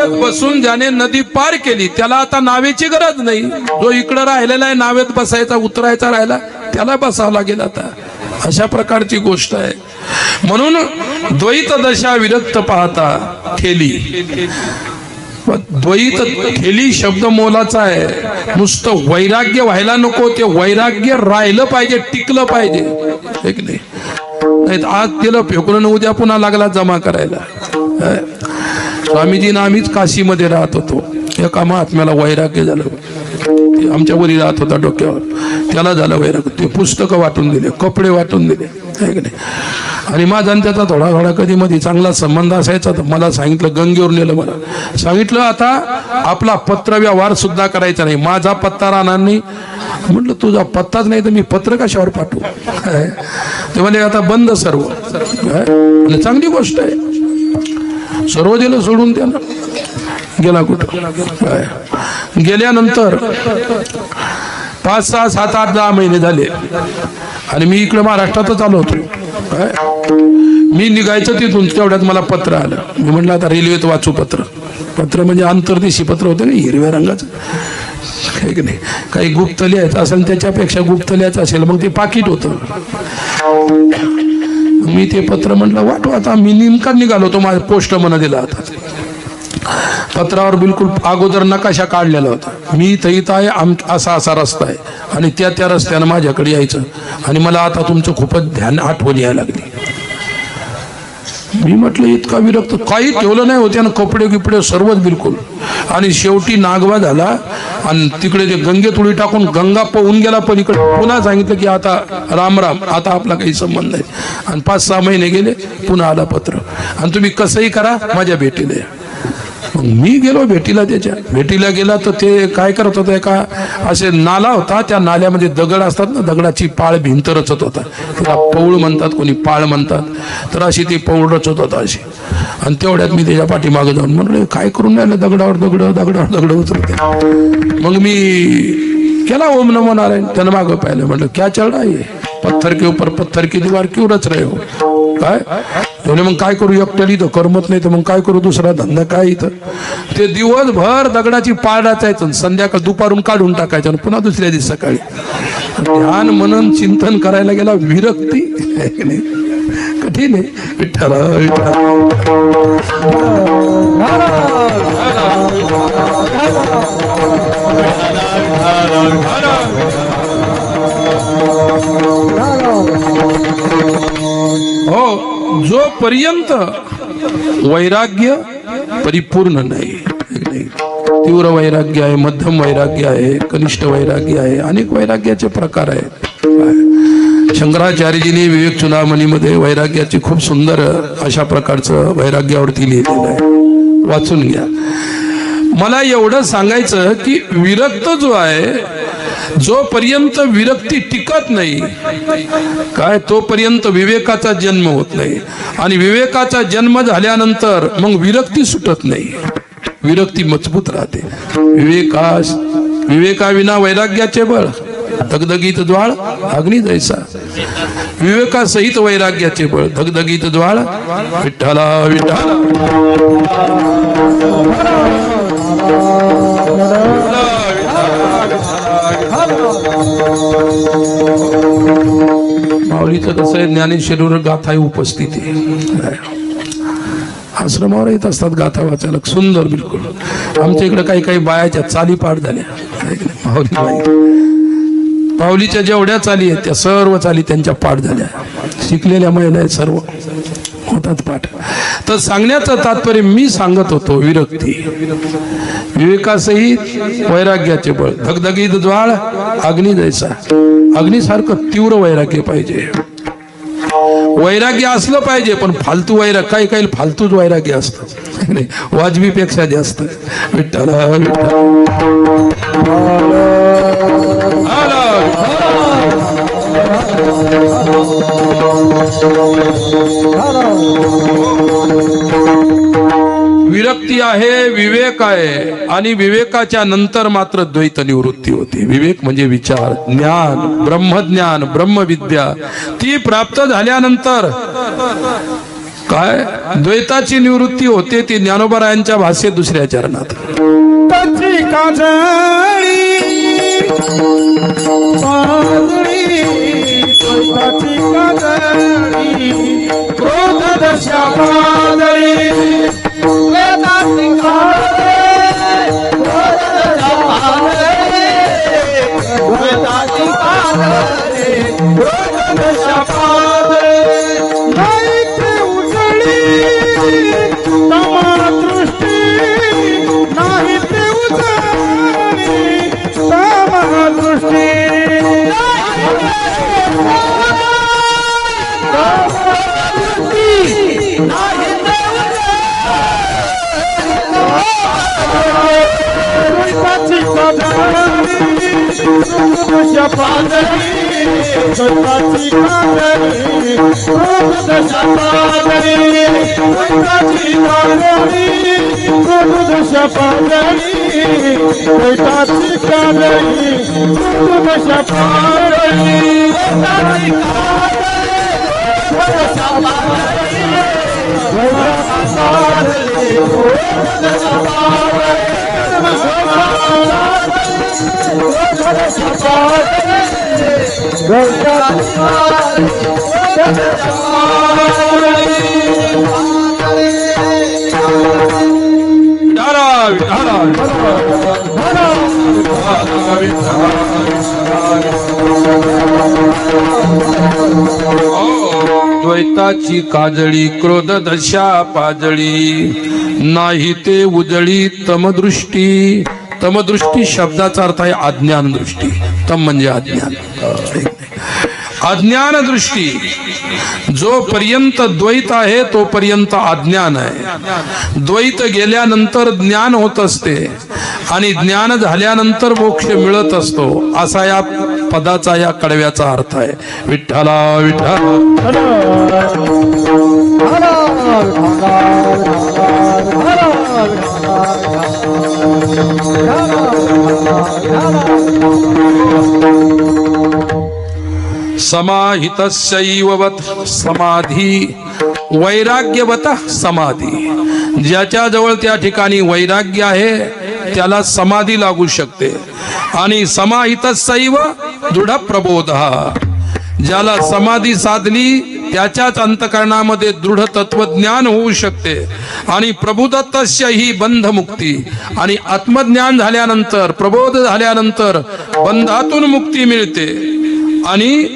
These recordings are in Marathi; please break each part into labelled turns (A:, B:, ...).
A: बोलत बसून ज्याने नदी पार केली त्याला आता नावेची गरज नाही. जो इकडं राहिलेला आहे नावेत बसायचा उतरायचा राहिला त्याला बसावं लागेल आता. अशा प्रकारची गोष्ट आहे. म्हणून द्वैत दशा विरक्त पाहता ठेली. द्वैत ठेली शब्द मोलाचा आहे. नुसतं वैराग्य व्हायला नको, ते वैराग्य राहिलं पाहिजे, टिकलं पाहिजे. ठीक नाही, नाही आज केलं फेकून उद्या पुन्हा लागला जमा करायला. स्वामीजींना आम्हीच काशीमध्ये राहत होतो. एका महात्म्याला वैराग्य झालं, आमच्या वरी राहत होता डोक्यावर, त्याला झालं वैराग्य. ते पुस्तकं वाटून दिले, कपडे वाटून दिले. आणि माझा त्याचा थोडा थोडा कधी मध्ये चांगला संबंध असायचा. तर मला सांगितलं, गंगेवर नेलं, मला सांगितलं आता आपला पत्र व्यवहार सुद्धा करायचा नाही, माझा पत्ता राहणार नाही. म्हटलं तुझा पत्ताच नाही तर मी पत्र कशावर पाठवू. ते म्हणे आता बंद सर्व. चांगली गोष्ट आहे. सर्व दिलं सोडून त्यानं गेला कुठं. गेल्यानंतर 5, 6, 7, 8, 10 महिने झाले आणि मी इकडे महाराष्ट्रातच आलो होतो. मी निघायचं तिथून तेवढ्यात मला पत्र आलं. मी म्हटलं आता रेल्वेत वाचू पत्र. पत्र म्हणजे आंतरदेशी पत्र होतं ना, हिरव्या रंगाचं. की नाही, काही गुप्त लिहायचं असेल त्याच्यापेक्षा गुप्त लिहायचं असेल मग ते पाकिट होतं. मी ते पत्र म्हटलं वाटू. आता मी नेमका निघालो होतो, माझ्या पोस्ट मन दिला होता. पत्रावर बिलकुल अगोदर नकाशा काढलेला होता. मी इथं आहे, असा असा रस्ता आहे आणि त्या रस्त्यानं माझ्याकडे यायचं. आणि मला आता तुमचं खूपच ध्यान आठवण यायला लागली. मी म्हटलं इतका विरक्त, काही ठेवलं नाही होते, कपडे गिपडे सर्वच बिलकुल. आणि शेवटी नागवा झाला आणि तिकडे ते गंगेत उडी टाकून गंगा पळून गेला. पण इकडे पुन्हा सांगितलं की आता राम राम, आता आपला काही संबंध नाही. आणि 5, 6 महिने गेले, पुन्हा आला पत्र, आणि तुम्ही कसंही करा माझ्या भेटीला. मग मी गेलो भेटीला. त्याच्या भेटीला गेला तर ते काय करत होतं, एका असे नाला होता, त्या नाल्यामध्ये दगड असतात ना, दगडाची पाळ भिंत रचत होता. त्याला पौळ म्हणतात, कोणी पाळ म्हणतात. तर अशी ती पौळ रचत होता अशी. आणि तेवढ्यात मी त्याच्या पाठीमागे जाऊन म्हणलं काय करून राहिलं, दगडावर दगड उचलते. मग मी केला ओम नमो नारायण. त्यानं मागं पाहिलं, म्हटलं क्या चल रहा है, पत्थर के ऊपर पत्थर की दीवार क्यों रच रहे हो. काय म्हणे, मग काय करू, एकट्याला इथं करमत नाही तर मग काय करू, दुसरा धंदा काय इथं. ते दिवसभर दगडाची पाळ रचायचं, संध्याकाळ दुपारून काढून टाकायचं आणि पुन्हा दुसऱ्या दिवशी सकाळी ध्यान मनन चिंतन करायला गेला. विरक्ती कठीण आहे. विठ्ठला हो, जोपर्यंत वैराग्य परिपूर्ण नाही, तीव्र वैराग्य आहे, मध्यम वैराग्य आहे, कनिष्ठ वैराग्य आहे, अनेक वैराग्याचे प्रकार आहेत. शंकराचार्यजींनी विवेक चुडामणीमध्ये वैराग्याची खूप सुंदर अशा प्रकारचं वैराग्यावरती लिहिलेलं आहे, वाचून घ्या. मला एवढं सांगायचं की विरक्त जो आहे, जोपर्यंत विरक्ती टिकत नाही काय, तोपर्यंत विवेकाचा जन्म होत नाही. आणि विवेकाचा जन्म झाल्यानंतर मग विरक्ती सुटत नाही, विरक्ती मजबूत राहते. विवेकाविना वैराग्याचे बळ, धगधगीत ज्वाळ अग्नी जैसा. विवेकासहित वैराग्याचे बळ, धगधगीत ज्वाळ विठ्ठला विठ्ठला. माऊलीचं कसं आहे, ज्ञानेश्वरीवर गाथा उपस्थिती आश्रमावर येत असतात गाथा वाचायला, सुंदर बिलकुल. आमच्या इकडे काही काही बायाच्या चाली पाठ झाल्या. माऊलीच्या जेवढ्या चाली आहेत त्या सर्व चाली त्यांच्या पाठ झाल्या. शिकलेल्या महिला आहेत, सर्व होतात पाठ. तर सांगण्याचं तात्पर्य मी सांगत होतो, विरक्ती विवेकासहित वैराग्याचे बळ, धगधगीत ज्वाळ अग्नी जैसा. अग्नीसारखं तीव्र वैराग्य पाहिजे. वैराग्य असलं पाहिजे, पण फालतू वैराग्य, काही काही फालतूच वैराग्य असतं, वाजवी पेक्षा जास्त. विठ्ठला विरक्ती आहे, विवेक आहे, आणि विवेकाच्या नंतर मात्र द्वैत निवृत्ती होते. विवेक म्हणजे विचार, ज्ञान, ब्रह्मज्ञान, ब्रह्मविद्या ती प्राप्त झाल्यानंतर काय द्वैताची निवृत्ती होते ती ज्ञानोबरायांच्या भाषेत दुसऱ्या चरणात.
B: त्याची काजळी पाजळी त्याची काजळी क्रोध दशा पाजळी वेदांती काजळी क्रोध दशा पाजळी वेदांती काजळी क्रोध दशा पाजळी नाही ते उजळी तमा दृष्टी नाही ते उजळी तमा दृष्टी
A: द्वैताची काजळी क्रोध दशा पाजळी नाही ते उजळी तमदृष्टी. तमदृष्टी शब्दाचा अर्थ आहे अज्ञान दृष्टी. तम म्हणजे अज्ञान. अज्ञान दृष्टी. जोपर्यंत द्वैत आहे तोपर्यंत अज्ञान आहे. द्वैत गेल्यानंतर ज्ञान होत असते आणि ज्ञान झाल्यानंतर मोक्ष मिळत असतो असा या पदाचा या कडव्याचा अर्थ आहे. विठ्ठला विठ्ठल. समाहितस्यैववत समाधी वैराग्यवत समाधी. ज्याच्या जवळ त्या ठिकाणी वैराग्य आहे त्याला समाधी लागू शकते. आणि समाहितस्यैव दृढ प्रबोध. ज्याला समाधी साधली त्याच्याच अंतकरणामध्ये दृढ तत्वज्ञान होऊ शकते. आणि प्रबोधतस्य ही बंधमुक्ती. आणि आत्मज्ञान झाल्यानंतर प्रबोध झाल्यानंतर बंधातून मुक्ती मिळते. आणि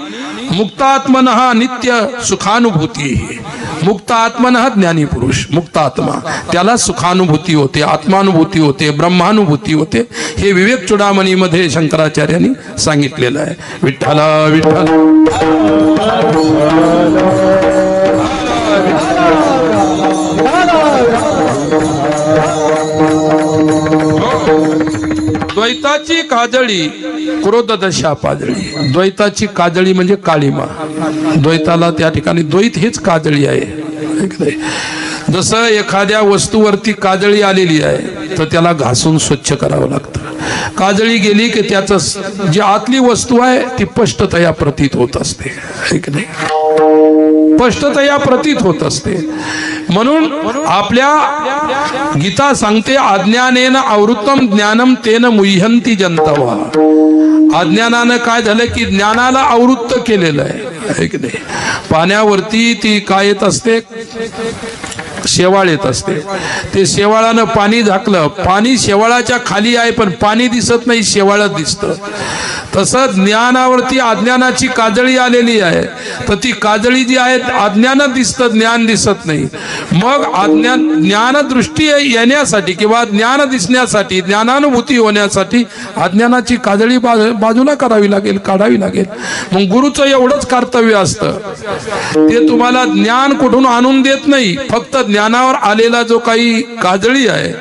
A: मुक्तात्मनः नित्य सुखानुभूती. मुक्त आत्मनः ज्ञानी पुरुष मुक्त आत्मा त्याला सुखानुभूती होते, आत्मानुभूती होते, ब्रह्मानुभूती होते. हे विवेक चुडामणी मध्ये शंकराचार्यांनी सांगितलेलं आहे. विठ्ठला विठ्ठल. द्वैताची काजळी क्रोध दशा पाजळी. द्वैताची काजळी म्हणजे काळीमा. द्वैताला त्या ठिकाणी द्वैत हेच काजळी आहे. जसं एखाद्या वस्तूवरती काजळी आलेली आहे तर त्याला घासून स्वच्छ करावं लागतं. काजळी गेली की त्याचं जी आतली वस्तू आहे ती स्पष्टतया प्रतीत होत असते. स्पष्टतया प्रतीत होत असते. म्हणून आपल्या गीता सांगते अज्ञानेन आवृत्तम ज्ञानम तेन मुह्यंती जंतवा. अज्ञानानं काय झालं की ज्ञानाला आवृत्त केलेलं आहे. पाण्यावरती ती काय येत असते, शेवाळ येत असते. ते शेवाळानं पाणी झाकलं, पाणी शेवाळाच्या खाली आहे पण पाणी दिसत नाही, शेवाळच दिसतं. तसं ज्ञानावरती अज्ञानाची काजळी आलेली आहे तर ती काजळी जी आहे अज्ञान दिसतं, ज्ञान दिसत नाही. मग ज्ञान दृष्टी येण्यासाठी किंवा ज्ञान दिसण्यासाठी, ज्ञानानुभूती होण्यासाठी अज्ञानाची काजळी बाजूला करावी लागेल, काढावी लागेल. मग गुरुचं एवढंच कर्तव्य असतं, ते तुम्हाला ज्ञान कुठून आणून देत नाही. फक्त ज्ञानावर आलेला जो काही काजळी आहे,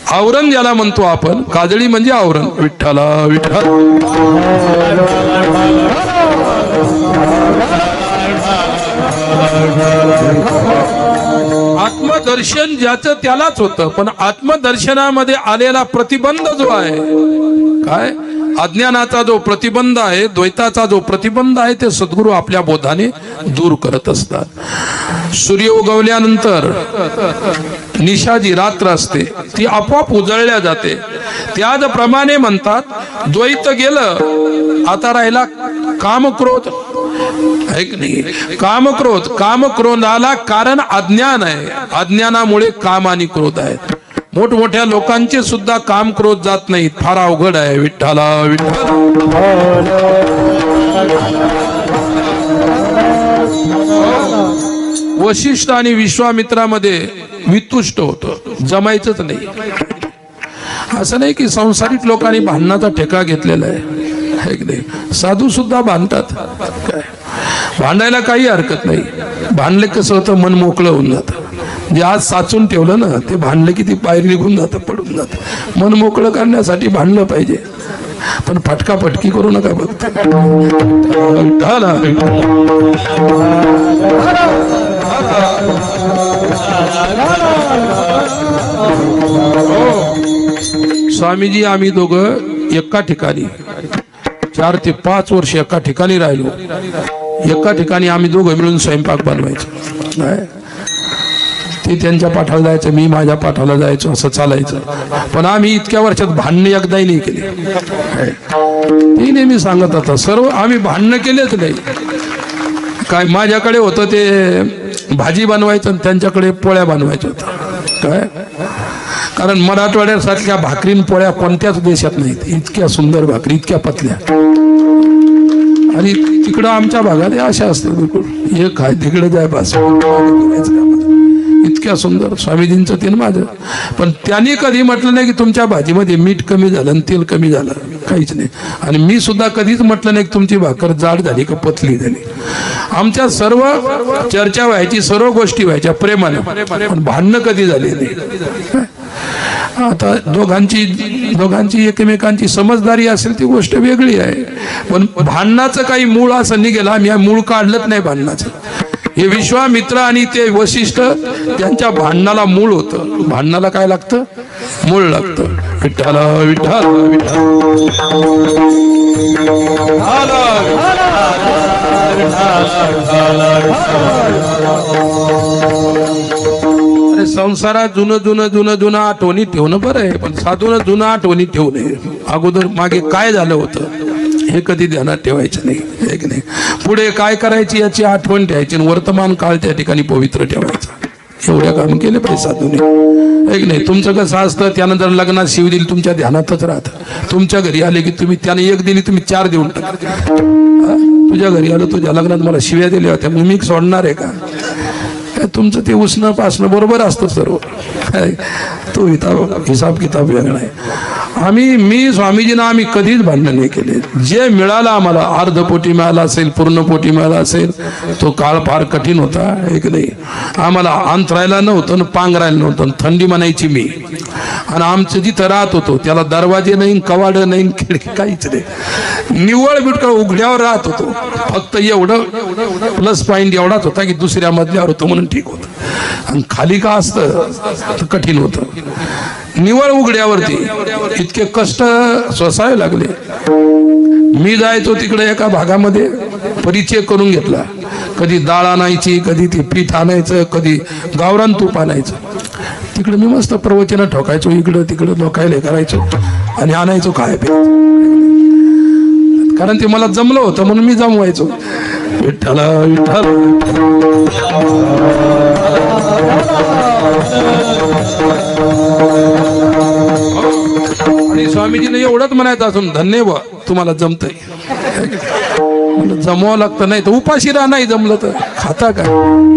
A: आवरण ज्याला म्हणतो आपण, काजळी म्हणजे आवरण. विठ्ठला विठ्ठल. आत्मदर्शन ज्याचं त्यालाच होतं, पण आत्मदर्शनामध्ये आलेला प्रतिबंध जो आहे, काय अज्ञानाचा जो प्रतिबंध आहे, द्वैताचा जो प्रतिबंध आहे, ते सद्गुरू आपल्या बोधाने दूर करत असतात. सूर्य उगवल्यानंतर निशा जी रात्र असते ती आपोआप उजळल्या जाते. त्याचप्रमाणे म्हणतात द्वैत गेलं, आता राहिला कामक्रोध. ऐक नाही, कामक्रोधाला कारण अज्ञान आहे. अज्ञानामुळे काम आणि क्रोध आहेत. मोठमोठ्या लोकांचे सुद्धा काम क्रोध जात नाहीत. फार अवघड आहे. विठ्ठला विठ्ठल. वशिष्ठ आणि विश्वामित्रामध्ये वितुष्ट होतं, जमायचंच नाही. असं नाही की संसारिक लोकांनी भांडणाचा ठेका घेतलेला आहे. की नाही, साधू सुद्धा भांडतात. काय भांडायला काही हरकत नाही. भांडले कसं होतं, मन मोकळं होऊन जातं. जे आज साचून ठेवलं ना, ते भांडलं की ती बाहेर निघून जातं, पडून जातं. मन मोकळं करण्यासाठी भांडलं पाहिजे, पण फटकाफटकी करू नका. बघ स्वामीजी आम्ही दोघं एका ठिकाणी 4 ते 5 वर्ष एका ठिकाणी राहिलो. एका ठिकाणी आम्ही दोघं मिळून स्वयंपाक बनवायचो. ते त्यांच्या पाठाला जायचं, मी माझ्या पाठाला जायचो, असं चालायचं. पण आम्ही इतक्या वर्षात भांडणे एकदाही नाही केले. ते नेहमी सांगत होता, सर्व आम्ही भांडणं केलेच नाही. काय माझ्याकडे होतं ते भाजी बनवायचं आणि त्यांच्याकडे पोळ्या बनवायच्या होत्या. काय कारण मराठवाड्यासारख्या भाकरीन पोळ्या कोणत्याच देशात नाहीत. इतक्या सुंदर भाकरी, इतक्या पतल्या. आणि तिकडं आमच्या भागात अशा असतात बिलकुल, हे काय तिकडे जाय बस, इतक्या सुंदर. स्वामीजींचं ते माझं. पण त्यांनी कधी म्हटलं नाही की तुमच्या भाजीमध्ये मीठ कमी झालं आणि तेल कमी झालं, काहीच नाही. आणि मी सुद्धा कधीच म्हटलं नाही की तुमची भाकर जाड झाली का पतली झाली. आमच्या सर्व चर्चा व्हायची, सर्व गोष्टी व्हायच्या प्रेमाने, पण भांडणं कधी झाली नाही. आता दोघांची एकमेकांची समजदारी असेल ती गोष्ट वेगळी आहे. पण भांडणाचं काही मूळ असं निघेल, आम्ही मूळ काढलंच नाही भांडणाचं. हे विश्वामित्र आणि ते वशिष्ठ त्यांच्या भांडणाला मूळ होतं. भांडणाला काय लागतं? मूळ लागतं. विठ्ठला विठ्ठल अरे संसारात जुनं आठवणी ठेवणं बरं आहे, पण साधून जुनं आठवणी ठेवू नये. अगोदर मागे काय झालं होतं हे कधी ध्यानात ठेवायचं नाही. एक नाही, पुढे काय करायची याची आठवण ठेवायची, वर्तमान काळ त्या ठिकाणी पवित्र ठेवायचा. एवढ्या काम केले पाहिजे साधूने. एक नाही, तुमचं कसं असतं, त्यानंतर लग्नात शिव दिली तुमच्या ध्यानातच राहतं. तुमच्या घरी आले की तुम्ही त्याने 1 दिली, तुम्ही 4 देऊन टाका. तुझ्या घरी आलो, तुझ्या लग्नात मला शिव्या दिल्या होत्या, मग मी सोडणार आहे का? तुमचं ते उसणं पासणं बरोबर असतं सर्व. तो हिसाब किताब वेगळा आहे. मी स्वामीजींना आम्ही कधीच भांडण नाही केले. जे मिळालं आम्हाला, अर्धपोटी मिळाला असेल, पूर्ण पोटी मिळाला असेल, तो काळ फार कठीण होता. एक नाही, आम्हाला अंतरायला नव्हतं, पांघरायला नव्हतं, थंडी म्हणायची मी. आणि आमचं जिथं राहत होतो त्याला दरवाजे नाही, कवाड नाही, खिडकी काहीच नाही. निव्वळ बिटकळ उघड्यावर राहत होतो. फक्त एवढं प्लस पॉईंट एवढाच होता की दुसऱ्या मजल्यावर होतो म्हणून ठीक होतं. आणि खाली का असतं तर कठीण होतं. निवळ उघड्यावरती इतके कष्ट सोसावे लागले. मी जायचो तिकडे एका भागामध्ये, परिचय करून घेतला. कधी डाळ आणायची, कधी ते पीठ आणायचं, कधी गावरान तूप आणायचं. तिकडे मी मस्त प्रवचन ठोकायचो, इकडं तिकडं लोकायला करायचो आणि आणायचो काय प्यायचं. कारण ते मला जमलं होतं म्हणून मी जमवायचो. विठ्ठला विठ्ठल आणि स्वामीजीने एवढंच म्हणायचं असून धन्य बा तुम्हाला जमतंय. जमवावं लागतं, नाही तर उपाशी राहा. नाही जमलं तर खाता काय?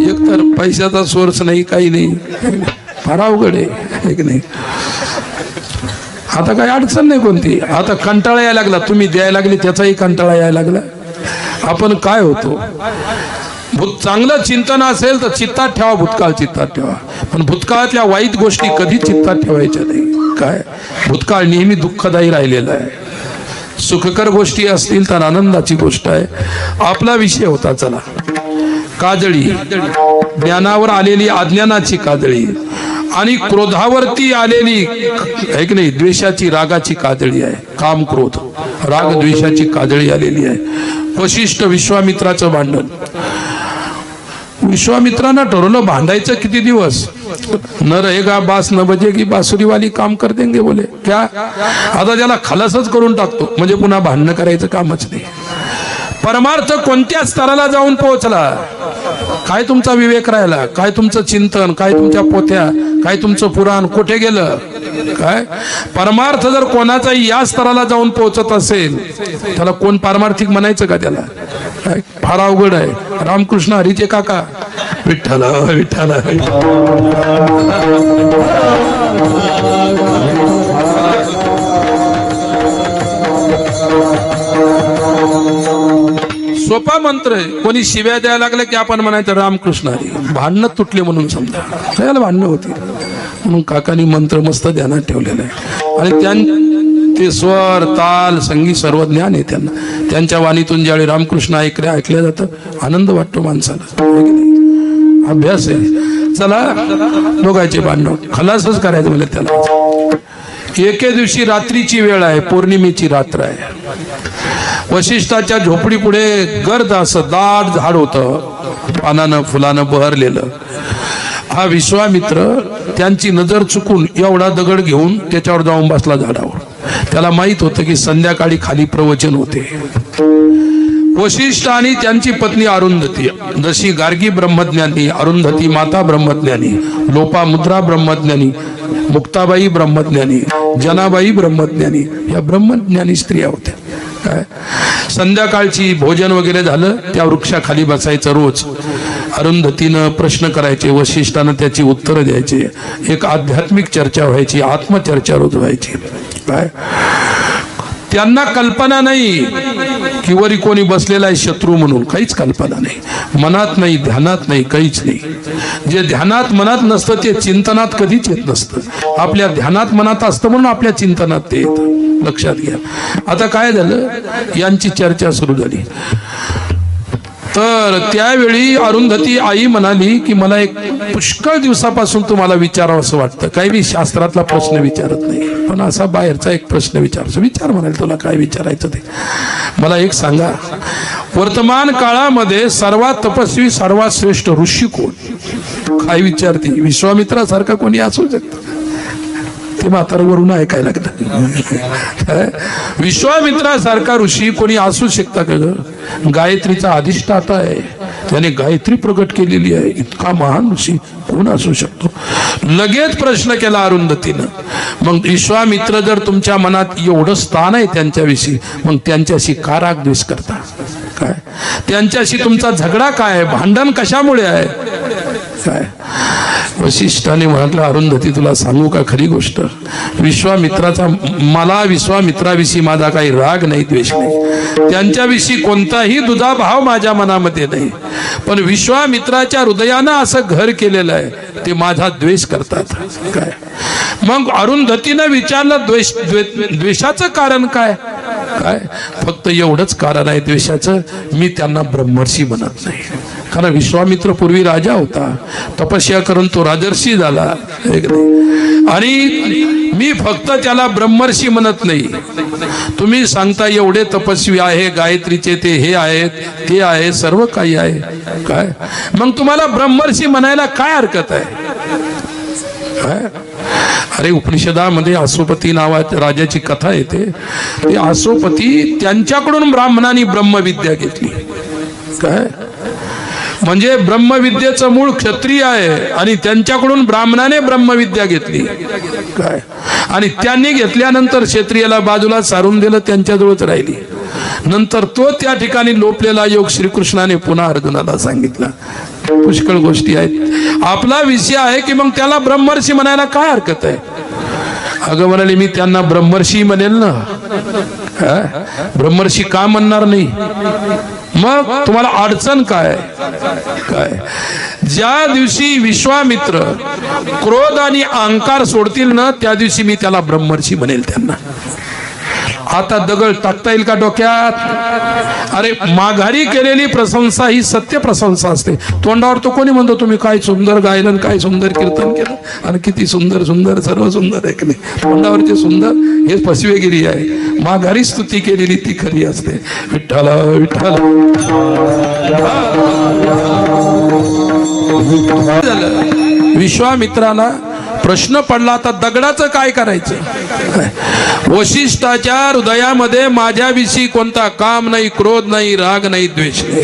A: एकतर पैशाचा सोर्स नाही, काही नाही, फार अवघड आहे. एक नाही, आता काही अडचण नाही कोणती. आता कंटाळा यायला लागला, तुम्ही द्यायला लागले त्याचाही कंटाळा यायला लागला. आपण काय होतो, चांगलं चिंतन असेल तर चित्तात ठेवा, भूतकाळ चित्तात ठेवा. पण भूतकाळातल्या वाईट गोष्टी कधी चित्तात ठेवायच्या नाही. काय, भूतकाळ नेहमी दुःखदायी राहिलेला आहे. सुखकर गोष्टी असतील तर आनंदाची गोष्ट आहे. आपला विषय होता चला काजळी, ज्ञानावर आलेली अज्ञानाची काजळी. आणि क्रोधावरती आलेली आहे की नाही द्वेषाची रागाची काजळी आहे. काम क्रोध राग द्वेषाची काजळी आलेली आहे. वशिष्ठ विश्वामित्राचं भांडण. विश्वामित्रानं ठरवलं भांडायचं किती दिवस. न रहेगा बास न बजेगी बासुरी वाली काम कर देंगे बोले क्या. आता त्याला खलासच करून टाकतो म्हणजे पुन्हा भांडणं करायचं कामच नाही. परमार्थ कोणत्या स्तराला जाऊन पोहोचला. काय तुमचा विवेक राहिला, काय तुमचं चिंतन, काय तुमच्या पोथ्या, काय तुमचं पुराण कुठे गेलं. काय परमार्थ जर कोणाचा या स्तराला जाऊन पोहोचत असेल त्याला कोण पारमार्थिक म्हणायचं का त्याला. काय फार अवघड आहे. रामकृष्ण हरीचे काका विठ्ठल विठ्ठल. सोपा मंत्र आहे. कोणी शिव्या द्यायला लागले की आपण म्हणायचं रामकृष्ण हरी. भांडणं तुटले म्हणून समजा. त्याला भांडणं होती म्हणून काकांनी मंत्र मस्त ध्यानात ठेवलेला आहे. आणि ते स्वर ताल संगीत सर्व ज्ञान आहे त्यांना. त्यांच्या वाणीतून ज्यावेळी रामकृष्ण ऐकल्या जातं आनंद वाटतो माणसाला. अभ्यास आहे. चला दोघांचे भांडण खलासच करायचं म्हणजे त्याला. एके दिवशी रात्रीची वेळ आहे. पौर्णिमेची रात्र आहे. वशिष्ठाच्या झोपडी पुढे गर्द असं दाट झाड होतं पानानं फुलानं बहरलेलं. हा विश्वामित्र त्यांची नजर चुकून एवढा दगड घेऊन त्याच्यावर जाऊन बसला झाडावर. त्याला माहित होतं की संध्याकाळी खाली प्रवचन होते. वशिष्ठ आणि त्यांची पत्नी अरुंधती, जशी गार्गी ब्रह्मज्ञानी, अरुंधती माता ब्रह्मज्ञानी, लोपामुद्रा ब्रह्मज्ञानी, मुक्ताबाई ब्रह्मज्ञानी, जनाबाई ब्रह्मज्ञानी, या ब्रह्मज्ञानी स्त्रिया होत्या. काय संध्याकाळची भोजन वगैरे झालं त्या वृक्षाखाली बसायचं रोज. अरुंधतीनं प्रश्न करायचे, वशिष्ठानं त्याची उत्तरं द्यायचे. एक आध्यात्मिक चर्चा व्हायची, आत्मचर्चा रोज व्हायची. काय त्यांना कल्पना नाही की वरी कोणी बसलेला आहे शत्रू म्हणून. काहीच कल्पना नाही. मनात नाही, ध्यानात नाही, काहीच नाही. जे ध्यानात मनात नसतं ते चिंतनात कधीच येत नसतं. आपल्या ध्यानात मनात असतं म्हणून आपल्या चिंतनात ते येतं. लक्षात घ्या. आता काय झालं, यांची चर्चा सुरू झाली. तर त्यावेळी अरुंधती आई म्हणाली की मला एक पुष्कळ दिवसापासून तुम्हाला विचारावं असं वाटतं. काही मी शास्त्रातला प्रश्न विचारत नाही पण असा बाहेरचा एक प्रश्न विचारायचा. विचार म्हणाल तुला काय विचारायचं ते. मला एक सांगा, वर्तमान काळामध्ये सर्वात तपस्वी सर्वात श्रेष्ठ ऋषी कोण. काय विचारते. विश्वामित्रासारखा कोणी असू शकतं. ते म्हातारवरून ऐकायला लागतं. विश्वामित्रासारखा ऋषी कोणी असू शकता का ग. गायत्रीचा अधिष्ठाता आहे, त्याने गायत्री प्रकट केलेली आहे. इतका महान ऋषी कोण असू शकतो. लगेच प्रश्न केला अरुंधतीनं. मग विश्वामित्र जर तुमच्या मनात एवढं स्थान आहे त्यांच्याविषयी, मग त्यांच्याशी का राग द्वेष करता. काय त्यांच्याशी तुमचा झगडा काय आहे, भांडण कशामुळे आहे. काय वशिष्ठाने म्हटलं, अरुंधती तुला सांगू का खरी गोष्ट. मला विश्वामित्राविषयी माझा काही राग नाही, द्वेष नाही. त्यांच्याविषयी कोणताही दुधा भाव माझ्या मनामध्ये नाही. पण विश्वामित्राच्या हृदयानं असं घर केलेलं आहे, ते माझा द्वेष करतात. काय मग अरुंधतीनं विचारलं, द्वेषाचं कारण काय. काय फक्त एवढंच कारण आहे द्वेषाचं, मी त्यांना ब्रह्मर्षी म्हणत नाही. कारण विश्वामित्र पूर्वी राजा होता, तपस्या करून तो राजर्षी झाला. आणि मी फक्त त्याला ब्रह्मर्षी म्हणत नाही. तुम्ही सांगता एवढे तपस्वी आहे, गायत्रीचे ते हे आहेत ते आहे, सर्व काही आहे. काय मग तुम्हाला ब्रह्मर्षी म्हणायला काय हरकत आहे. काय अरे उपनिषदामध्ये आसोपती नावाच्या राजाची कथा येते. ते आसोपती त्यांच्याकडून ब्राह्मणांनी ब्रह्मविद्या घेतली. काय म्हणजे ब्रह्मविद्येचं मूळ क्षत्रिय आहे आणि त्यांच्याकडून ब्राह्मणाने ब्रह्मविद्या घेतली. काय आणि त्यांनी घेतल्यानंतर क्षत्रियाला बाजूला सारून दिलं, त्यांच्याजवळच राहिली. नंतर तो त्या ठिकाणी लोपलेला योग श्रीकृष्णाने पुन्हा अर्जुनाला सांगितला. पुष्कळ गोष्टी आहेत. आपला विषय आहे की मग त्याला ब्रह्मर्षी म्हणायला काय हरकत आहे. अगं म्हणाले, मी त्यांना ब्रह्मर्षी म्हणेल ना. ब्रह्मर्षी का म्हणणार नाही. मग तुम्हाला अडचण काय. काय ज्या दिवशी विश्वामित्र क्रोध आणि अहंकार सोडतील ना, त्या दिवशी मी त्याला ब्रह्मर्षी म्हणेल त्यांना. आता दगड टाकता येईल का डोक्यात? अरे माघारी केलेली प्रशंसा ही सत्य प्रशंसा असते. तोंडावर तो कोणी म्हणतो तुम्ही काय सुंदर गायलं, काय सुंदर कीर्तन केलं, आणि किती सुंदर सुंदर सर्व सुंदर आहे की नाही. तोंडावरचे सुंदर हे फसवेगिरी आहे. माघारी स्तुती केलेली ती खरी असते. विठ्ठल विठ्ठल. विश्वामित्राला प्रश्न पडला, आता दगडाचं काय करायचं? वशिष्ठाच्या हृदयामध्ये माझ्याविषयी कोणता काम नाही, क्रोध नाही, राग नाही, द्वेष नाही.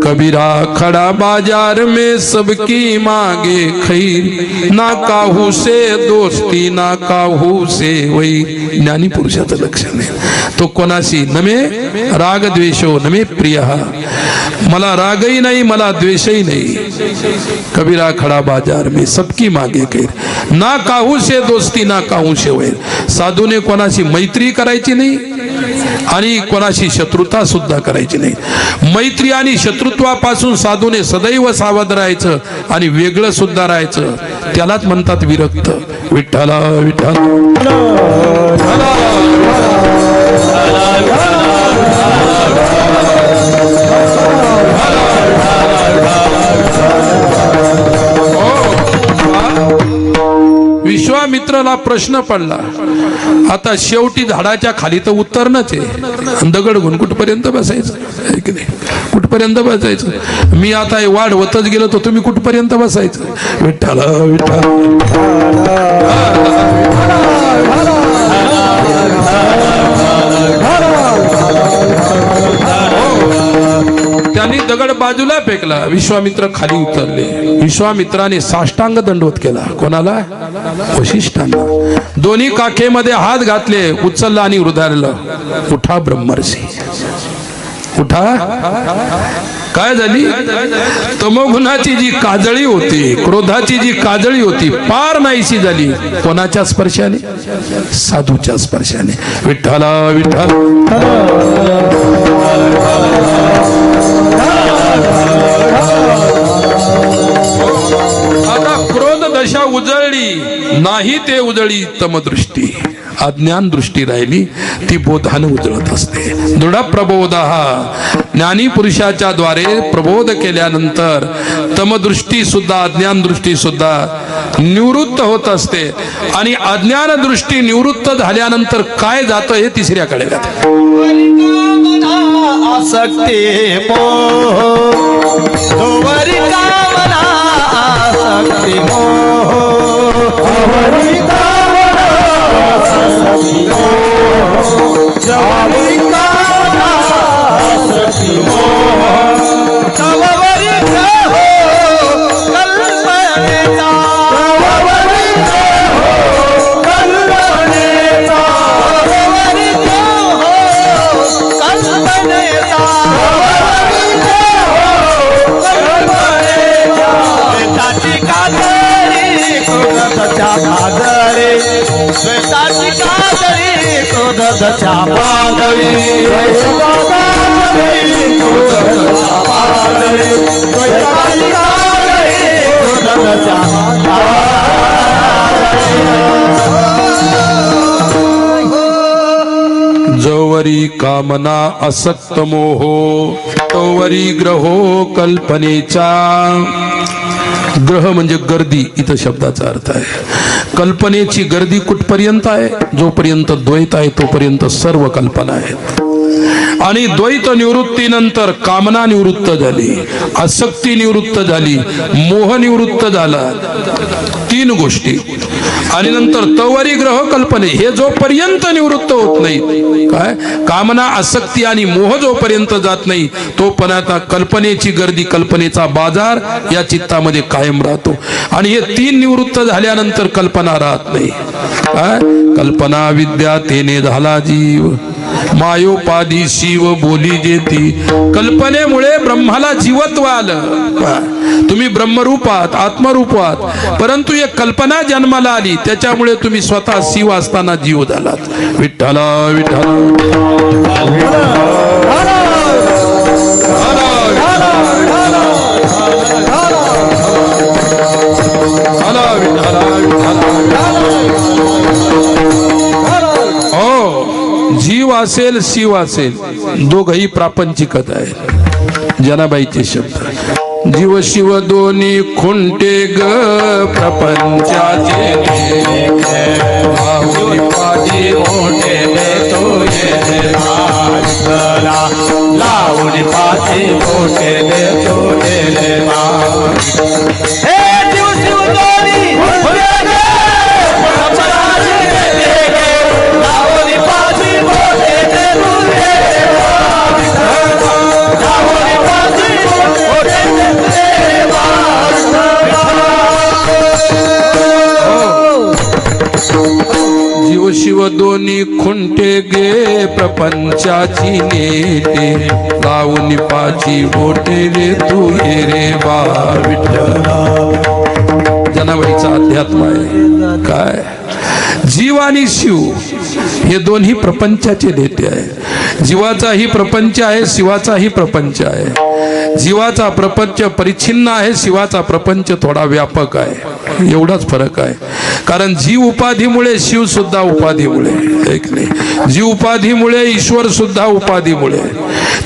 A: कबीरा खड़ा बाजार में सबकी मांगे खैर, ना काहू से दोस्ती ना काहू से वही. ज्ञानी पुरुषाचं लक्षण आहे. तो कोणाशी नमे राग द्वेषो नमे प्रिय. मला रागही नाही, मला द्वेषही नाही. कबीरा खड़ा बाजार में सबकी मांगे खैर, ना काहू से दोस्ती ना काहू से वैर. साधूने कोणाशी मैत्री करायची नाही आणि कोणाशी शत्रुता सुद्धा करायची नाही. मैत्री आणि शत्रुत्वापासून साधूने सदैव सावध राहायचं आणि वेगळं सुद्धा राहायचं. त्यालाच म्हणतात विरक्त. विठ्ठल विठ्ठल. विश्वामित्राला प्रश्न पडला. आता शेवटी झाडाच्या खाली तर उतरणच आहे. दगड घेऊन कुठपर्यंत बसायचं आहे की नाही? कुठपर्यंत बसायचं? मी आता वाढवतच गेलो तर तुम्ही कुठपर्यंत बसायचं? विठ्ठल विठ्ठल. त्यांनी दगड बाजूला फेकला. विश्वामित्र खाली उतरले. विश्वामित्राने साष्टांग दंडवत केला. कोणाला? वशिष्ठांना. दोन्ही काखेमध्ये हात घातले, उचलला आणि उधारलं. उठा ब्रह्मर्षी उठा. काय झाली? तमोगुणाची जी काजळी होती, क्रोधाची जी काजळी होती, पार नाहीशी झाली. कोणाच्या स्पर्शाने? साधूच्या स्पर्शाने. विठ्ठल विठ्ठल. आता क्रोध दशा उजळली नाही, ते उजळी तमदृष्टी. अज्ञान दृष्टी राहिली, ती बोधानं उजळत असते. दृढ प्रबोध हा ज्ञानी पुरुषाच्या द्वारे प्रबोध केल्यानंतर तमदृष्टी सुद्धा, अज्ञान दृष्टी सुद्धा निवृत्त होत असते. आणि अज्ञान दृष्टी निवृत्त झाल्यानंतर काय जातं हे तिसऱ्या कळव्यात.
B: आसक्ती मोह, जोवरी कामना आसक्ती मोह, जोवरी कामना आसक्ती मोह, जोवरी कामना आसक्ती मोह, जोवरी कहो कल्पनेचा, जोवरी कहो कल्पनेचा, जोवरी कहो कल्पनेचा, श्वेताची काजळी क्रोधाच्या पादळी, श्वेताची काजळी क्रोधाच्या पादळी, क्रोधाच्या पादळी, श्वेताची काजळी क्रोधाच्या पादळी.
A: जोवरी कामना असक्त मोहो, तोवरी ग्रहो कल्पनेचा. ग्रह म्हणजे गर्दी, इथं शब्दाचा अर्थ आहे. कल्पनेची गर्दी कुठपर्यंत आहे? जोपर्यंत द्वैत आहे तोपर्यंत सर्व कल्पना आहेत. आणि द्वैत निवृत्तीनंतर कामना निवृत्त झाली, आसक्ती निवृत्त झाली, मोह निवृत्त झाला. तीन गोष्टी. आणि नंतर तवरी ग्रह कल्पने, हे जोपर्यंत निवृत्त होत नाही, काय कामना आसक्ती आणि मोह जोपर्यंत जात नाही तोपर्यंत कल्पनेची गर्दी, कल्पनेचा बाजार या चित्तामध्ये कायम राहतो. आणि हे तीन निवृत्त झाल्यानंतर कल्पना राहत नाही. काय? कल्पना विद्या तेने झाला जीव, मायोपाधी शिव बोली जेती. कल्पनेमुळे ब्रह्माला जीवत्व आलं. तुम्ही ब्रह्मरूपात, आत्मरूपात, परंतु एक कल्पना जन्माला आली, त्याच्यामुळे तुम्ही स्वतः शिव असताना जीव झालात. विठ्ठल विठ्ठल. असेल शिव असेल दोघही प्रापंचिकत आहे. जनाबाईचे शब्द जीव शिव दोन्ही खुंटे ग प्रपंचाचे
B: लावून पाठी मोठे देतो ये नागरा, लावून पाठी मोठे देतो ये नागरा. हे जीव शिव दोन्ही खुंटे ग प्रपंचाचे लावून पाठी मोठे देतो ये नागरा, लावून पाठी मोठे देतो ये
A: जीव शिव दोन्ही खुंटे गे प्रपंचाची नेते लावून पाची बोटे रे तू ये रे बा विठ्ठला. जनाबाईचा अध्यात्म आहे काय. जीव आणि शिव हे दोन्ही प्रपंचाचे नेते आहे. जीवाचाही प्रपंच आहे, शिवाचाही प्रपंच आहे. जीवाचा प्रपंच परिच्छिन्न आहे, शिवाचा प्रपंच थोडा व्यापक आहे. एवढाच फरक आहे. कारण जीव उपाधीमुळे शिव सुद्धा उपाधीमुळे, एक नाही जीव उपाधीमुळे ईश्वर सुद्धा उपाधीमुळे.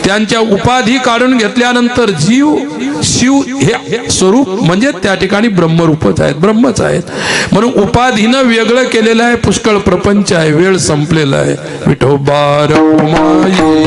A: त्यांच्या उपाधी काढून घेतल्यानंतर जीव शिव हे स्वरूप म्हणजे त्या ठिकाणी ब्रह्मरूपच आहेत, ब्रह्मच आहेत. म्हणून उपाधीनं वेगळं केलेलं आहे. पुष्कळ प्रपंच आहे. वेळ संपलेला आहे. विठोबा रखुमाई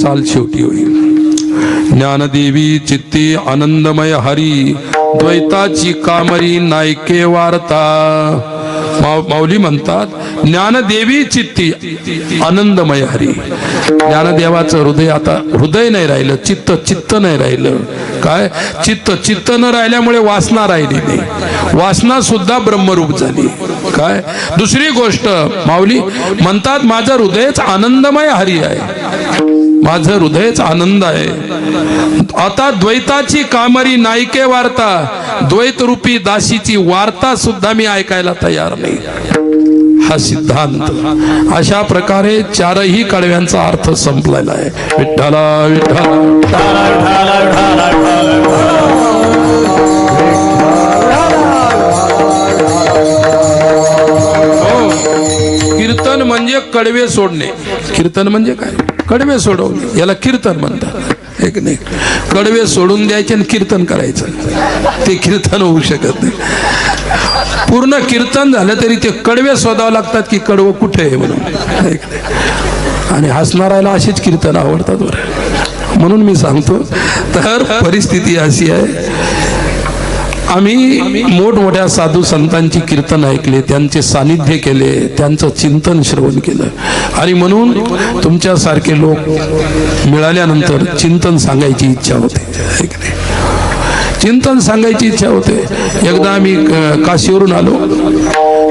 A: चाल शेवटी होईल. ज्ञानदेवी चित्ती आनंदमय हरी द्वैताची कामरी नायके वार्ता. माऊली म्हणतात ज्ञानदेवी चित्ती आनंदमय हरी. ज्ञानदेवाचं हृदय आता हृदय नाही राहिलं, चित्त चित्त नाही राहिलं. काय चित्त चित्त न राहिल्यामुळे वासना राहिली नाही. वासना सुद्धा ब्रह्मरूप झाली. काय दुसरी गोष्ट माऊली म्हणतात माझं हृदयच आनंदमय हरी आहे, माझं हृदयच आनंद आहे. आता द्वैताची कामरी नायके वार्ता, द्वैत रूपी दासीची वार्ता सुद्धा मी ऐकायला तयार नाही. हा सिद्धांत अशा प्रकारे चारही कडव्यांचा अर्थ संपलेला आहे. विठ्ठला विठ्ठला कीर्तन म्हणजे कडवे सोडणे. कीर्तन म्हणजे काय? कडवे सोडवणे, याला कीर्तन म्हणतात. एक नाही कडवे सोडून द्यायचे आणि कीर्तन करायचं, ते कीर्तन होऊ शकत नाही. पूर्ण कीर्तन झालं तरी ते कडवे शोधावं लागतात की कडवं कुठे आहे म्हणून. आणि हसणाराला अशीच कीर्तन आवडतात बरं. म्हणून मी सांगतो तर परिस्थिती अशी आहे. आम्ही मोठमोठ्या साधू संतांची कीर्तन ऐकले, त्यांचे सानिध्य केले, त्यांचं चिंतन श्रवण केलं. आणि म्हणून तुमच्यासारखे लोक मिळाल्यानंतर चिंतन सांगायची इच्छा होते. चिंतन सांगायची इच्छा होते. एकदा आम्ही काशीवरून आलो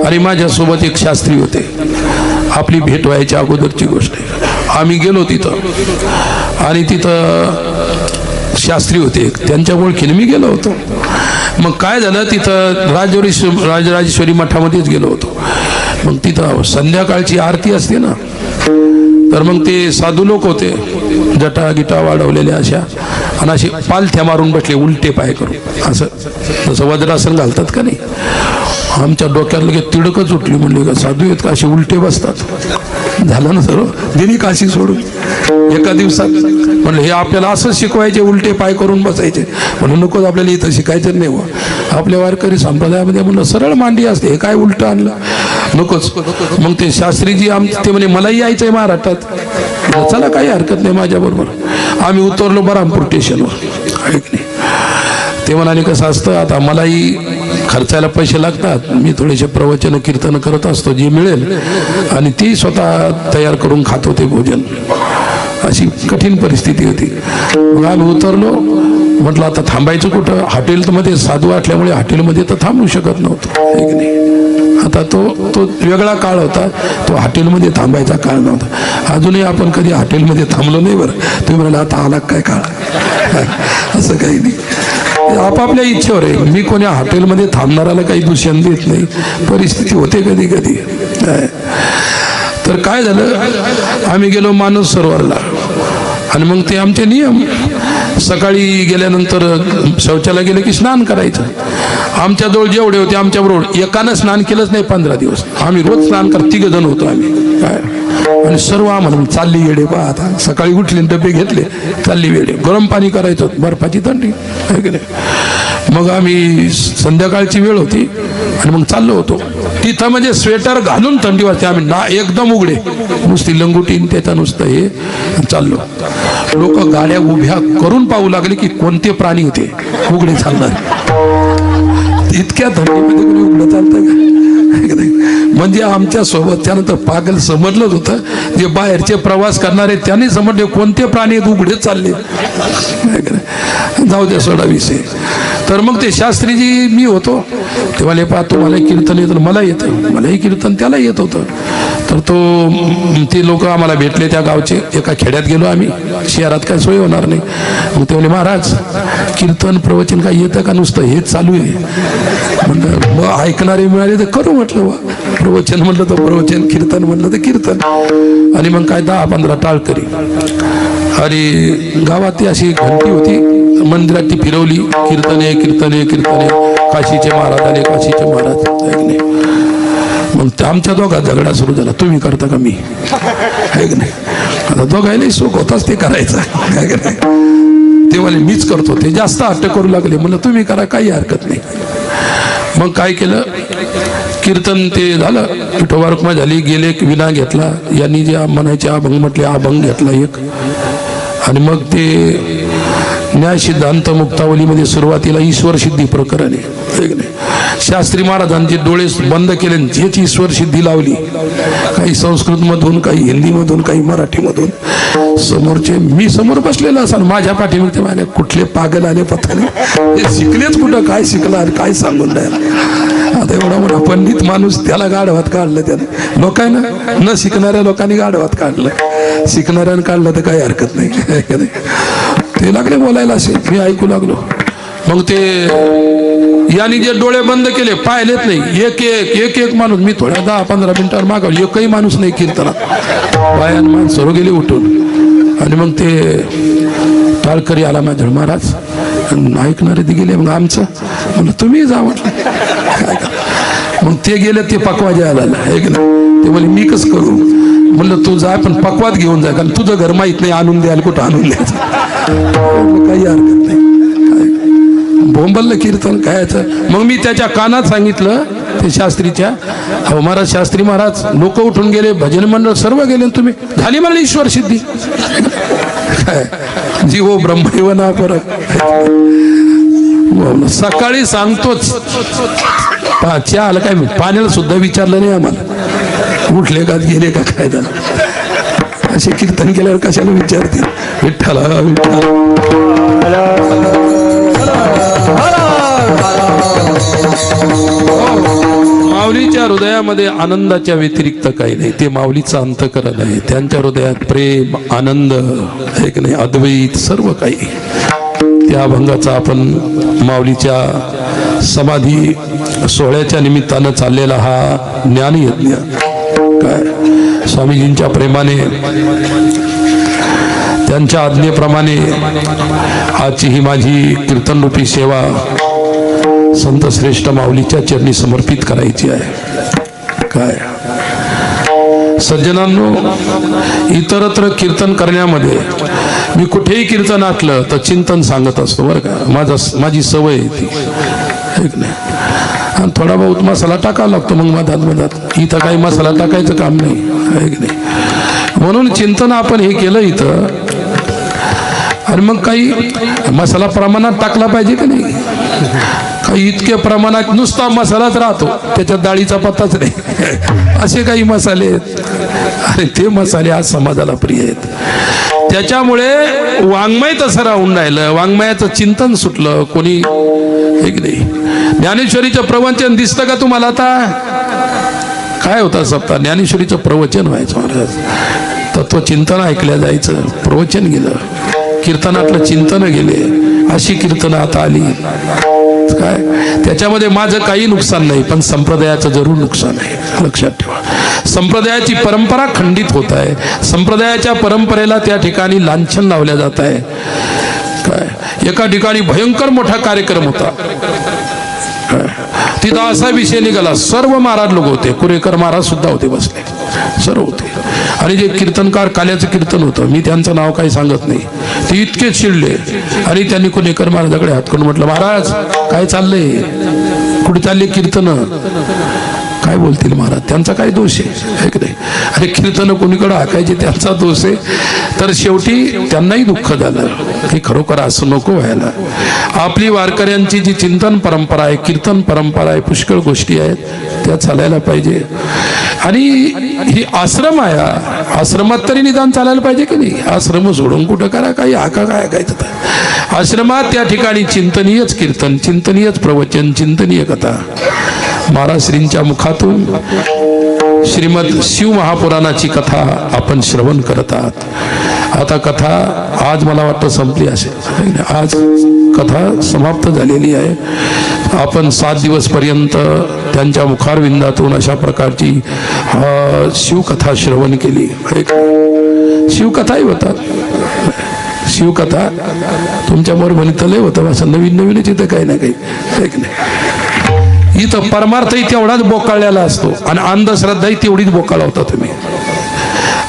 A: आणि माझ्यासोबत एक शास्त्री होते. आपली भेट व्हायच्या अगोदरची गोष्ट आहे. आम्ही गेलो तिथं आणि तिथं शास्त्री होते, त्यांच्या ओळखीने मी गेलो होतो. मग काय झालं तिथं राजराजेश्वरी मठामध्येच गेलो होतो. मग तिथं संध्याकाळची आरती असते ना, तर मग ते साधू लोक होते, जटा गिटा वाढवलेल्या अशा, आणि असे पालथ्या मारून बसले उलटे पाय करून, असं जसं वज्रासन घालतात का नाही. आमच्या डोक्यात लगेच तिडकच उठली. म्हणले का साधू आहेत का असे उलटे बसतात? झालं ना सर्व, दिली काशी सोडून एका दिवसात. म्हणलं हे आपल्याला असं शिकवायचे, उलटे पाय करून बसायचे. म्हणून नकोच आपल्याला इथं शिकायचं नाही व आपल्या वारकरी संप्रदायामध्ये. म्हणलं सरळ मांडी असते, हे काय उलटं आणलं, नकोच. मग ते शास्त्रीजी ते म्हणे मलाही यायचंय महाराष्ट्रात. चला काही हरकत नाही माझ्याबरोबर. आम्ही उतरलो बरामपूर स्टेशनवर. ऐक नाही ते म्हणाले कसं असतं आता मलाही खर्चायला पैसे लागतात, मी थोडेसे प्रवचन कीर्तन करत असतो जे मिळेल, आणि ती स्वतः तयार करून खात होते भोजन. अशी कठीण परिस्थिती होती. मग आम्ही उतरलो. म्हटलं आता थांबायचं कुठं? हॉटेलमध्ये साधू असल्यामुळे हॉटेलमध्ये तर थांबू शकत नव्हतो. एक नाही आता तो वेगळा काळ होता, तो हॉटेलमध्ये थांबायचा काळ नव्हता. अजूनही आपण कधी हॉटेलमध्ये थांबलो नाही बरं. तुम्ही म्हणाला आता आला काय काळ, असं काही नाही. आपापल्या इच्छेवर आहे. मी कोण्या हॉटेलमध्ये थांबणाऱ्याला काही दूषण देत नाही. परिस्थिती होते कधी कधी. तर काय झालं, आम्ही गेलो मानस सरोवरला आणि मग ते आमचे नियम, सकाळी गेल्यानंतर शौचाला गेलं की स्नान करायचं. आमच्याजवळ जेवढे होते आमच्याबरोबर एकानं स्नान केलंच नाही 15 दिवस. आम्ही रोज स्नान कर, 3 जण होतो आम्ही. काय आणि सर्व आम्हाला चालली वेडे पहा. आता सकाळी उठले डबे घेतले, चालली वेडे. गरम पाणी करायचं, बर्फाची थंडी आहे की नाही. मग आम्ही संध्याकाळची वेळ होती आणि मग चाललो होतो. तिथं म्हणजे स्वेटर घालून थंडी वाजते. आम्ही ना एकदम उघडे, नुसती लंगोटीन त्याचा नुसतं हे चाललो. लोक गाड्या उभ्या करून पाहू लागले की कोणते प्राणी होते उघडे चालणार. इतक्या थंडीमध्ये कोणी उघडं चालतं का? म्हणजे आमच्या सोबत त्यानंतर पागल समजलंच होतं. जे बाहेरचे प्रवास करणारे त्यांनी समजले कोणते प्राणी उघडेच चालले. जाऊ द्या, सोडा विषय. तर मग ते शास्त्रीजी मी होतो ते मला पाहतो, मला कीर्तन येतं, मला येतं, मलाही कीर्तन त्याला येत होतं. तर ते लोक आम्हाला भेटले त्या गावचे. एका खेड्यात गेलो आम्ही, शहरात काय सोय होणार नाही. मग ते म्हणले महाराज कीर्तन प्रवचन काय येतं का, नुसतं हेच चालू आहे. म्हणलं मग ऐकणारे मिळाले तर करू म्हटलं. प्रवचन म्हणलं तर प्रवचन, कीर्तन म्हणलं तर कीर्तन. आणि मग काय 10-15 टाळकरी. आणि गावात ती अशी घंटी होती, मंदिरात ती फिरवली, कीर्तने कीर्तने कीर्तने, काशीचे महाराज आले, काशीचे महाराज ऐकले. मग आमच्या दोघात झगडा सुरू झाला, तुम्ही करता का मी, ऐक नाही. आता दोघांनाही सुख होताच ते करायचं, काय नाही. ते मला मीच करतो, ते जास्त हट्ट करू लागले. म्हणलं तुम्ही करा, काही हरकत नाही. मग काय केलं, कीर्तन ते झालं, विठोबा रुक्मा झाली, गेले, विना घेतला. यांनी जे म्हणायचे अभंग म्हटले, अभंग घेतला एक. आणि मग ते न्याय सिद्धांत मुक्तावलीमध्ये सुरुवातीला ईश्वर सिद्धी प्रकरण आहे. शास्त्री महाराजांचे डोळे बंद केले, हेच ईश्वर सिद्धी लावली. काही संस्कृत मधून, काही हिंदी मधून, काही मराठी मधून. समोरचे मी समोर बसलेला असा, माझ्या पाठीमध्ये माझ्या कुठले पागल आले पता नाही. हे शिकलेच कुठं, काय शिकला आणि काय सांगून राहिला. आता एवढा मोठा पंडित माणूस, त्याला गाढवात काढलं त्याने. लोकांना न शिकणाऱ्या लोकांनी गाढवात काढलं, शिकणाऱ्यानं काढलं तर काही हरकत नाही. ते लागले बोलायला असे, मी ऐकू लागलो. मग ते यांनी जे डोळे बंद केले, पाहिलेच नाही. एक एक माणूस, मी थोड्या 10-15 मिनिटांवर मागवली, एकही माणूस नाही कीर्तनात. बायान माणसं सर्व गेले उठून. आणि मग ते टाळकरी आला माझ्या, महाराज ऐकणारे ते गेले. मग आमचं म्हणलं तुम्ही जा म्हटलं, काय का. मग ते गेले, ते पकवा जायला आहे की नाही. ते बोले मी कसं करू. म्हणलं तू जाय, पण पकवात घेऊन जाय, कारण तुझं घर माहित नाही, आणून द्यायला कुठं आणून द्यायचं. काही हरकत नाही. बोंबललं कीर्तन कायचं. मग मी त्याच्या कानात सांगितलं, ते शास्त्रीच्या, अहो महाराज, शास्त्री महाराज, लोक उठून गेले, भजन मंडळ सर्व गेले, तुम्ही झाली मला ईश्वर सिद्धी. काय जीवो ब्रह्मैव ना परत. सकाळी सांगतोच, चहा आलं काय, पाण्याला सुद्धा विचारलं नाही आम्हाला, उठले का गेले का काय झालं. असे कीर्तन केल्यावर कशाला विचारतील. विठ्ठला विठ्ठला. माऊलीच्या हृदयामध्ये आनंदाच्या व्यतिरिक्त काही नाही. ते माऊलीचं अंतःकरण आहे. त्यांच्या हृदयात प्रेम, आनंद, एक नाही, अद्वैत सर्व काही. त्या अभंगाचा आपण माऊलीच्या समाधी सोहळ्याच्या निमित्तानं चाललेला हा ज्ञानयज्ञ, काय स्वामीजींच्या प्रेमाने, त्यांच्या आज्ञेप्रमाणे आजची ही माझी कीर्तनरूपी सेवा संत श्रेष्ठ माऊलीच्या चरणी समर्पित करायची आहे. काय सज्जनांनो, इतरत्र कीर्तन करण्यामध्ये मी कुठेही कीर्तन ऐकलं तर चिंतन सांगत असतो बरं का. माझी सवय आहे ती, ठीक नाही. आणि थोडा बहुत मसाला टाकावा लागतो मग मधात. इथं काही मसाला टाकायचं काम नाही, ठीक नाही. म्हणून चिंतन आपण हे केलं इथं. आणि मग काही मसाला प्रमाणात टाकला पाहिजे का नाही. काही इतके प्रमाणात नुसता मसालाच राहतो, त्याच्यात डाळीचा पत्ताच नाही. असे काही मसाले आहेत, आणि ते मसाले आज समाजाला प्रिय आहेत. त्याच्यामुळे वाङ्मय तसं राहून राहिलं, वाङ्मयाचं चिंतन सुटलं. कोणी एक नाही. ज्ञानेश्वरीचं प्रवचन दिसतं का तुम्हाला आता. काय होता सप्ताह? ज्ञानेश्वरीचं प्रवचन व्हायचं महाराज, तत्वचिंतन ऐकल्या जायचं, प्रवचन गेलं, कीर्तनातलं चिंतन गेले, अशी कीर्तनं आता आली. काय त्याच्यामध्ये माझं काही नुकसान नाही, पण संप्रदायाचं जरूर नुकसान आहे, लक्षात ठेवा. संप्रदायाची परंपरा खंडित होत आहे, संप्रदायाच्या परंपरेला त्या ठिकाणी लांछन लावल्या जात आहे. काय एका ठिकाणी भयंकर मोठा कार्यक्रम होता, तिथं असा विषय निघाला, सर्व महाराज लोक होते, कुरेकर महाराज सुद्धा होते बसले, सर्व होते. आणि जे कीर्तनकार काल्याचं कीर्तन होतं, मी त्यांचं नाव काही सांगत नाही, ते इतके चिडले आणि त्यांनी कुरेकर महाराजाकडे हात करून म्हटलं, महाराज काय चाललंय, कुठे चालले कीर्तन, काय बोलतील महाराज, त्यांचा काय दोष आहे की नाही? अरे कीर्तन कोणीकडे हाकायचे, त्यांचा दोष आहे. तर शेवटी त्यांनाही दुःख झालं की खरोखर असं नको व्हायला. आपली वारकऱ्यांची जी चिंतन परंपरा आहे, कीर्तन परंपरा आहे, पुष्कळ गोष्टी आहेत, त्या चालायला पाहिजे. आणि ही आश्रम आहे, आश्रमात तरी निदान चालायला पाहिजे की नाही? आश्रम सोडून कुठं करा, काही हाका काय ऐकायचं? आश्रमात त्या ठिकाणी चिंतनीयच कीर्तन, चिंतनीयच प्रवचन, चिंतनीय कथा. महाराज श्रींच्या मुखातून श्रीमद शिव महापुराणाची कथा आपण श्रवण करत आहात. आता कथा आज मला वाटतं संपली असेल, आज कथा समाप्त झालेली आहे. आपण 7 दिवस पर्यंत त्यांच्या मुखारविंदातून अशा प्रकारची शिवकथा श्रवण केली. शिवकथाही होतात, शिवकथा तुमच्याबरोबर म्हणितलंय होतं, असं नवीन नवीनच इथं काही ना काही, नाही. इथं परमार्थही तेवढाच बोकाळलेला असतो आणि अंधश्रद्धाही तेवढीच बोकाळवता तुम्ही.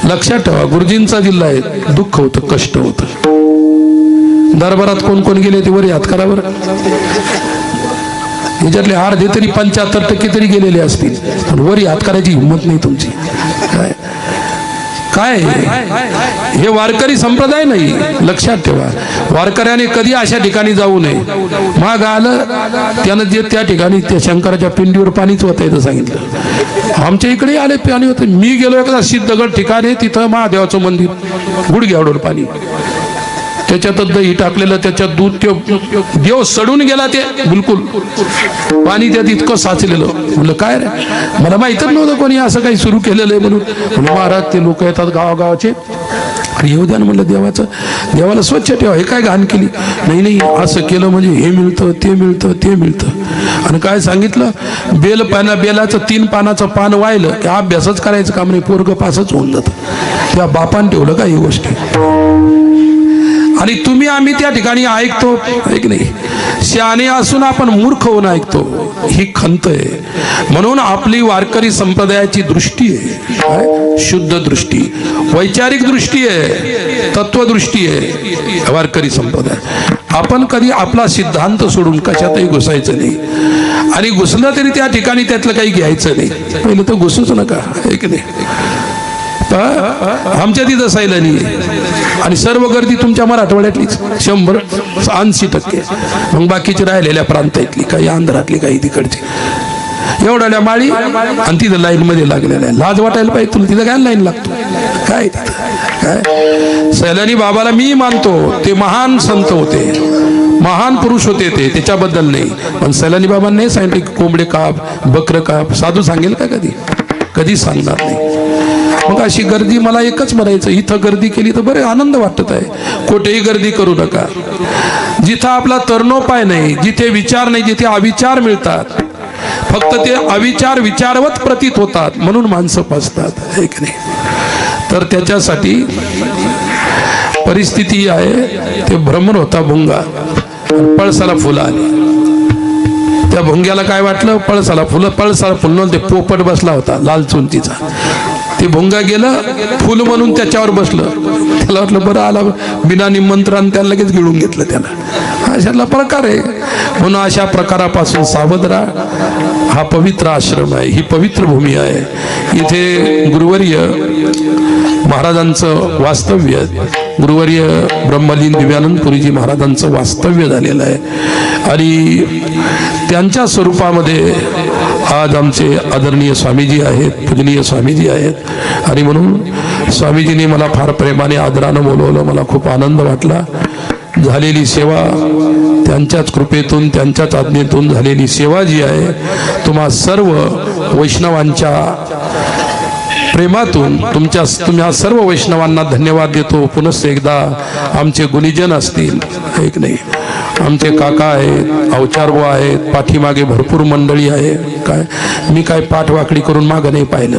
A: लक्षात ठेवा, गुरुजींचा जिल्हा आहे, दुःख होतं, कष्ट होतं. दरबारात कोण कोण गेले ते वर याद करा बरं. याच्यातले अर्धे तरी 75% तरी गेलेले असतील, पण वर याद करायची हिंमत नाही तुमची. काय हे वारकरी संप्रदाय नाही, लक्षात ठेवा. वारकऱ्याने कधी अशा ठिकाणी जाऊ नये. माग आलं त्यानं जे त्या ठिकाणी त्या शंकराच्या पिंडीवर पाणीच होतं सांगितलं. आमच्या इकडे आले पाणी होतं. मी गेलो एखादा सिद्धगड ठिकाण आहे, तिथं महादेवाचं मंदिर, गुडघ्यावर पाणी, त्याच्यात दही टाकलेलं, त्याच्यात दूध, ते देव सडून गेला, ते बिलकुल पाणी त्यात इतकं साचलेलं. म्हणलं काय रे, मला माहीतच नव्हतं कोणी असं काही सुरू केलेलं आहे म्हणून. महाराज ते लोक येतात गावागावाचे, आणि येऊ द्या म्हणलं, देवाला स्वच्छ ठेवा, हे काय घाण केली? नाही असं केलं म्हणजे हे मिळतं, ते मिळतं, ते मिळतं. आणि काय सांगितलं, बेलाचं 3 पानाचं पान वाहिलं की अभ्यासच करायचं काम नाही, पोरग पासच होऊन जातं. त्या बापान ठेवलं का ही गोष्ट? आणि तुम्ही आम्ही त्या ठिकाणी ऐकतो ऐक नाही, शहाणे असून आपण मूर्ख होऊन ऐकतो, ही खंत आहे. म्हणून आपली वारकरी संप्रदायाची दृष्टी आहे, शुद्ध दृष्टी, वैचारिक दृष्टी आहे, तत्वदृष्टी आहे वारकरी संप्रदाय. आपण कधी आपला सिद्धांत सोडून कशातही घुसायचं नाही, आणि घुसलं तरी त्या ठिकाणी त्यातलं काही घ्यायचं नाही. पहिलं तर घुसूच नका, ऐक नाही. आमच्या तिथं सैलानी आणि सर्व गर्दी तुमच्या मराठवाड्यातलीच 100-80%. मग बाकीची राहिलेल्या प्रांतातली, काही आंध्रातली, काही तिकडची, एवढ्या माळी, आणि तिथं लाईन मध्ये लागलेल्या आहे. लाज वाटायला पाहिजे तुला, तिथं काय लाईन लागतो काय तिथं काय? सैलानी बाबाला मी मानतो, ते महान संत होते, महान पुरुष होते, ते त्याच्याबद्दल नाही. पण सैलानी बाबांनी सांगितलं कोंबडे काप, बकर काप, साधू सांगेल का? कधी सांगणार नाही. मग अशी गर्दी, मला एकच म्हणायचं, इथं गर्दी केली तर बरे आनंद वाटत आहे, कुठेही गर्दी करू नका. जिथं आपला तरणोपाय नाही, जिथे विचार नाही, जिथे अविचार मिळतात, फक्त ते अविचार विचारवत प्रतीत होतात, म्हणून माणसं फसतात, एक नाही. तर त्याच्यासाठी परिस्थिती आहे, ते भ्रमर होता भुंगा, पळसाला फुलं आली. त्या भुंग्याला काय वाटलं, पळसाला फुलं, ते पोपट बसला होता लाल चुंतीचा. ते भुंगा गेलं, फुल म्हणून त्याच्यावर बसलं. त्याला वाटलं बरं आला, बिना निमंत्रण त्याला लगेच गिळून घेतलं त्याला. अशातला प्रकार आहे. म्हणून अशा प्रकारापासून सावध राहा. हा पवित्र आश्रम आहे, ही पवित्र भूमी आहे. इथे गुरुवर्य महाराजांचं वास्तव्य, गुरुवर्य ब्रह्मलीन दिव्यानंद पुरीजी महाराजांचं वास्तव्य झालेलं आहे. आणि त्यांच्या स्वरूपामध्ये आज आमचे आदरणीय स्वामीजी आहेत, पूजनीय स्वामीजी आहेत. आणि म्हणून स्वामीजींनी मला फार प्रेमाने आदरानं बोलवलं, मला खूप आनंद वाटला. झालेली सेवा, त्यांच्याच कृपेतून त्यांच्याच आज्ञेतून झालेली सेवा जी आहे, तुम्हा सर्व वैष्णवांच्या प्रेमातून तुम्हा सर्व वैष्णवांना धन्यवाद देतो. पुनश्च एकदा आमचे गुणीजन असतील, एक नाही, आमचे काका आहेत, अवचारबुवा आहेत, पाठीमागे भरपूर मंडळी आहे. काय मी काय पाठवाकडी करून मागं नाही पाहिलं,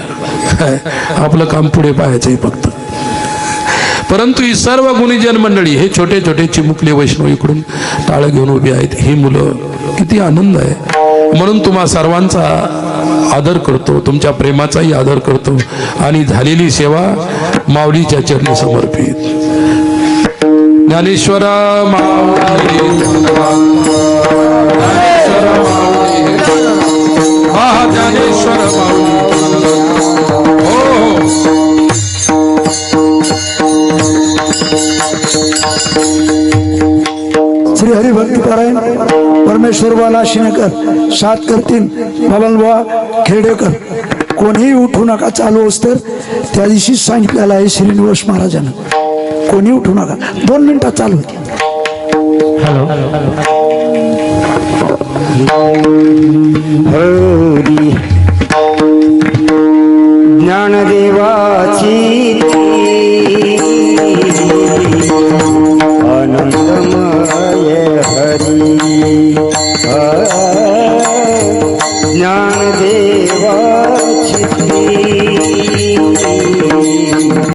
A: काय आपलं काम पुढे पाहायचंय फक्त. परंतु ही सर्व गुणीजन मंडळी, हे छोटे छोटे चिमुकले वैष्णव इकडून टाळं घेऊन उभी आहेत, ही मुलं, किती आनंद आहे. म्हणून तुम्हा सर्वांचा आदर करतो, तुमच्या प्रेमाचाही आदर करतो आणि झालेली सेवा माऊलीच्या चरणी समर्पित. ज्ञानेश्वर माऊली, हा ज्ञानेश्वर माऊली, हो
C: श्री हरिभक्ती पारायण परमेश्वर बाला शिणेकर, सात करतीन बबनबुवा खेडेकर, कोणीही उठू नका. चालू असतं त्या दिवशी सांगितलेलं आहे श्रीनिवास महाराजांना, कोणी उठू नका. 2 मिनिटात चालू होती.
D: हरी ज्ञानदेवाची आनंदमय हरी ज्ञानदेव